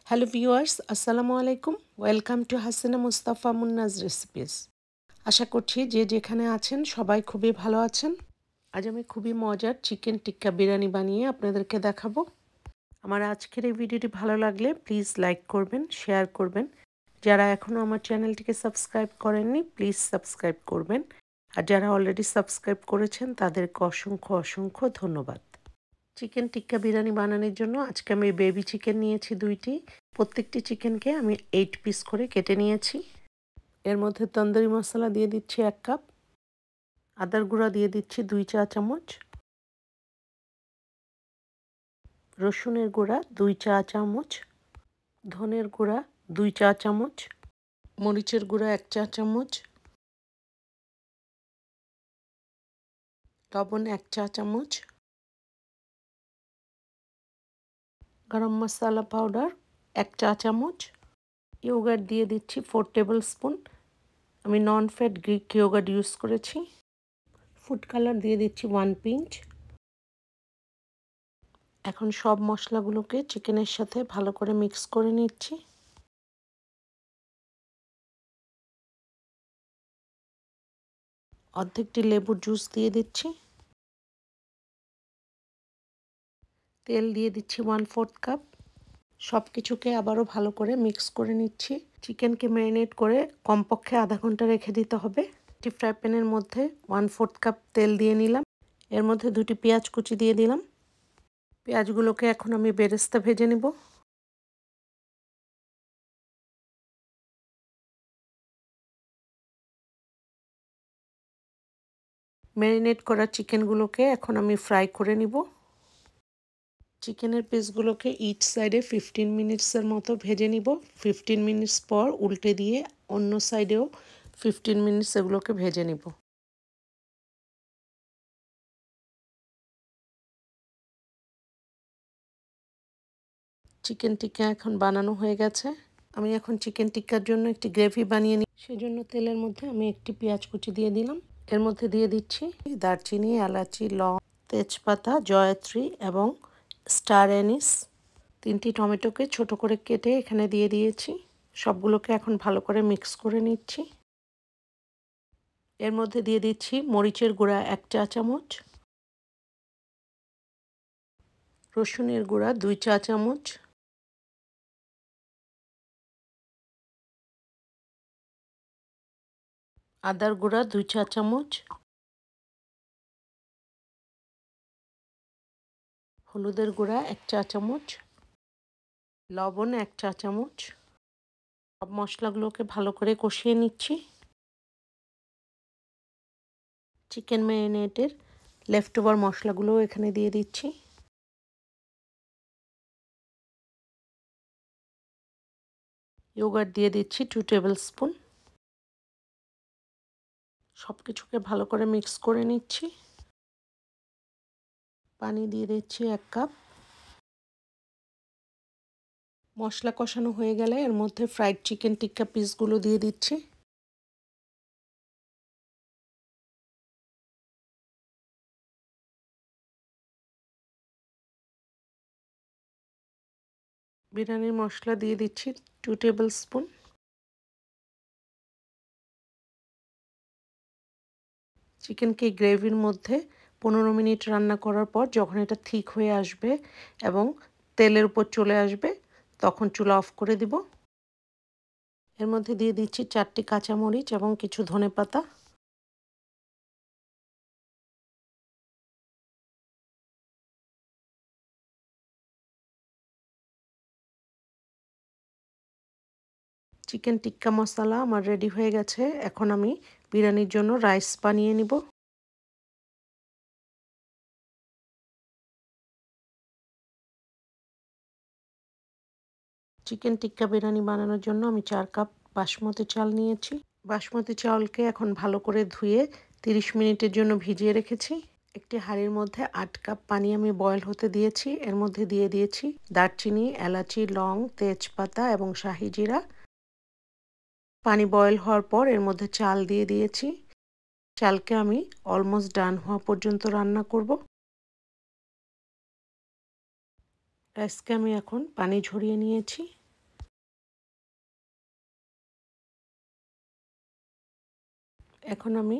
Hello viewers, আসসালামু আলাইকুম। Welcome to Hasina Mustafa Munnaj recipes. আশা করছি যে যেখানে আছেন সবাই খুবই ভালো আছেন। আজ আমি খুবই মজার চিকেন টিক্কা বিরিয়ানি বানিয়ে আপনাদেরকে দেখাবো। আমার আজকের এই ভিডিওটি ভালো লাগলে প্লিজ লাইক করবেন, শেয়ার করবেন। যারা এখনও আমার চ্যানেলটিকে সাবস্ক্রাইব করেননি প্লিজ সাবস্ক্রাইব করবেন। আর যারা অলরেডি সাবস্ক্রাইব করেছেন তাদেরকে অসংখ্য অসংখ্য ধন্যবাদ। চিকেন টিক্কা বিরিয়ানি বানানোর জন্য আজকে আমি বেবি চিকেন নিয়েছি 2টি। প্রত্যেকটি চিকেনকে আমি 8 পিস করে কেটে নিয়েছি। এর মধ্যে তন্দুরি মশলা দিয়ে দিচ্ছি 1 কাপ, আদার গুঁড়া দিয়ে দিচ্ছি 2 চা চামচ, রসুনের গুঁড়া 2 চা চামচ, ধনের গুঁড়া 2 চা চামচ, মরিচের গুঁড়া 1 চা চামচ, লবণ 1 চা চামচ, গরম মশলা পাউডার 1 চা চামচ, ইয়োগার্ট দিয়ে দিচ্ছি 4 টেবিল স্পুন। আমি নন ফ্যাট গ্রিক ইয়োগার্ট ইউজ করেছি। ফুড কালার দিয়ে দিচ্ছি 1 পিঞ্চ। এখন সব মশলাগুলোকে চিকেনের সাথে ভালো করে মিক্স করে নিচ্ছি। অর্ধেকটি লেবুর জুস দিয়ে দিচ্ছি। তেল দিয়ে দিচ্ছি 1/4 কাপ। সব কিছুকে আবারও ভালো করে মিক্স করে নিচ্ছি। চিকেনকে ম্যারিনেট করে কমপক্ষে আধা ঘন্টা রেখে দিতে হবে। একটি ফ্রাই প্যানের মধ্যে 1/4 কাপ তেল দিয়ে নিলাম। এর মধ্যে 2টি পেঁয়াজ কুচি দিয়ে দিলাম। পেঁয়াজগুলোকে এখন আমি বেরেস্তা ভেজে নেব। ম্যারিনেট করা চিকেনগুলোকে এখন আমি ফ্রাই করে নিব। চিকেনের পিসগুলোকে ইচ সাইডে 15 মিনিটসের মতো ভেজে নিব। 15 মিনিটস পর উল্টে দিয়ে অন্য সাইডেও 15 মিনিটস এগুলোকে ভেজে নিব। চিকেন টিক্কা এখন বানানো হয়ে গেছে। আমি এখন চিকেন টিক্কার জন্য একটি গ্রেভি বানিয়ে নিই। সেজন্য তেলের মধ্যে আমি একটি পেঁয়াজ কুচি দিয়ে দিলাম। এর মধ্যে দিয়ে দিচ্ছি দারচিনি, এলাচি, লং, তেজপাতা, জয়ত্রী এবং স্টার অ্যানিস। 3টি টমেটোকে ছোট করে কেটে এখানে দিয়ে দিয়েছি। সবগুলোকে এখন ভালো করে মিক্স করে নিচ্ছি। এর মধ্যে দিয়ে দিচ্ছি মরিচের গুঁড়া 1 চা চামচ, রসুনের গুঁড়া 2 চা চামচ, আদার গুঁড়া 2 চা চামচ, হলুদের গুঁড়া 1 চা চামচ, লবণ 1 চা চামচ। সব মশলাগুলোকে ভালো করে কষিয়ে নিচ্ছি। চিকেন ম্যারিনেটের লেফট ওভার মশলাগুলোও এখানে দিয়ে দিচ্ছি। ইয়োগার্ট দিয়ে দিচ্ছি 2 টেবিল স্পুন। সব কিছুকে ভালো করে মিক্স করে নিচ্ছি। পানি দিয়ে দিচ্ছি 1 কাপ। মশলা কষানো হয়ে গেলে এর মধ্যে ফ্রাইড চিকেন টিক্কা পিসগুলো দিয়ে দিচ্ছি। বিরিয়ানির মশলা দিয়ে দিচ্ছি 2 টেবিল স্পুন। চিকেনকে গ্রেভির মধ্যে 15 মিনিট রান্না করার পর যখন এটা ঠিক হয়ে আসবে এবং তেলের উপর চলে আসবে তখন চুলা অফ করে দিব। এর মধ্যে দিয়ে দিচ্ছি 4টি কাঁচামরিচ এবং কিছু ধনেপাতা। চিকেন টিক্কা মশলা আমার রেডি হয়ে গেছে। এখন আমি বিরিয়ানির জন্য রাইস বানিয়ে নিব। চিকেন টিক্কা বিরিয়ানি বানানোর জন্য আমি 4 কাপ বাসমতি চাল নিয়েছি। বাসমতি চালকে এখন ভালো করে ধুয়ে 30 মিনিটের জন্য ভিজিয়ে রেখেছি। একটি হাঁড়ির মধ্যে 8 কাপ পানি আমি বয়েল হতে দিয়েছি। এর মধ্যে দিয়ে দিয়েছি দারচিনি, এলাচি, লং, তেজপাতা এবং শাহি জিরা। পানি বয়েল হওয়ার পর এর মধ্যে চাল দিয়ে দিয়েছি। চালকে আমি অলমোস্ট ডান হওয়া পর্যন্ত রান্না করব। রাইসকে আমি এখন পানি ঝরিয়ে নিয়েছি। এখন আমি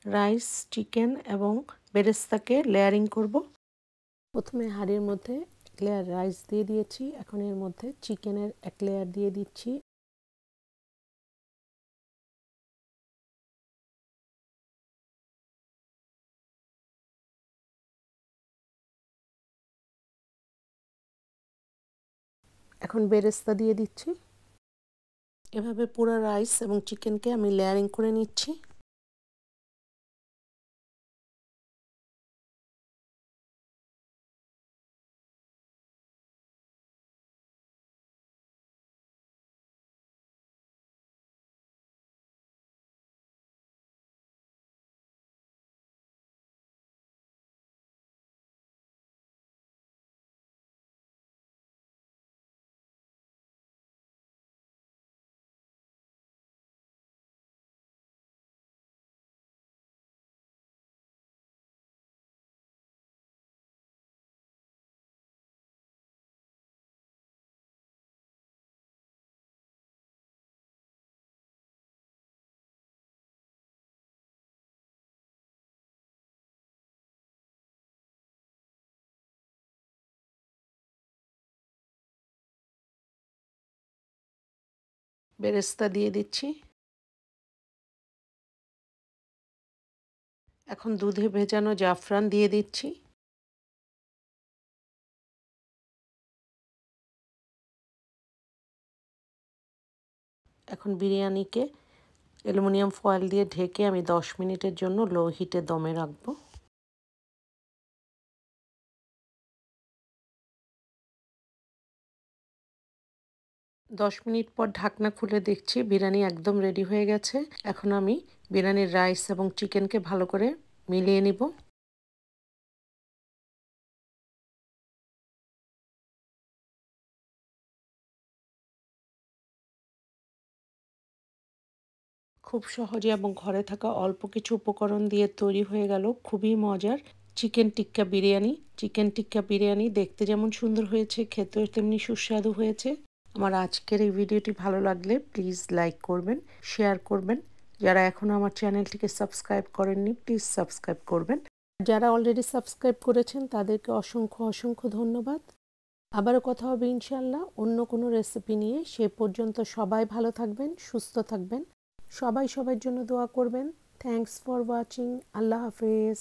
রাইস, চিকেন এবং বেরেস্তাকে লেয়ারিং করব। প্রথমে হাঁড়ির মধ্যে লেয়ার রাইস দিয়ে দিয়েছি, এখন এর মধ্যে চিকেনের এক লেয়ার দিয়ে দিচ্ছি। এখন বেরেস্তা দিয়ে দিচ্ছি। এভাবে পুরো রাইস এবং চিকেনকে আমি লেয়ারিং করে নিচ্ছি। বেরেস্তা দিয়ে দিচ্ছি। এখন দুধে ভেজানো জাফরান দিয়ে দিচ্ছি। এখন বিরিয়ানিকে অ্যালুমিনিয়াম ফয়েল দিয়ে ঢেকে আমি 10 মিনিটের জন্য লো হিটে দমে রাখবো। 10 মিনিট পর ঢাকনা খুলে দেখছি বিরিয়ানি একদম রেডি হয়ে গেছে। এখন আমি বিরিয়ানির রাইস এবং চিকেনকে ভালো করে মিলিয়ে নিব। খুব সহজে এবং ঘরে থাকা অল্প কিছু উপকরণ দিয়ে তৈরি হয়ে গেল খুবই মজার চিকেন টিক্কা বিরিয়ানি। চিকেন টিক্কা বিরিয়ানি দেখতে যেমন সুন্দর হয়েছে, খেতেও তেমনি সুস্বাদু হয়েছে। আমার আজকের এই ভিডিওটি ভালো লাগলে প্লিজ লাইক করবেন, শেয়ার করবেন। যারা এখনও আমার চ্যানেলটিকে সাবস্ক্রাইব করেননি প্লিজ সাবস্ক্রাইব করবেন। যারা অলরেডি সাবস্ক্রাইব করেছেন তাদেরকে অসংখ্য অসংখ্য ধন্যবাদ। আবারও কথা হবে ইনশাল্লাহ অন্য কোনো রেসিপি নিয়ে। সে পর্যন্ত সবাই ভালো থাকবেন, সুস্থ থাকবেন। সবাই সবার জন্য দোয়া করবেন। Thanks for watching. আল্লাহ হাফেজ।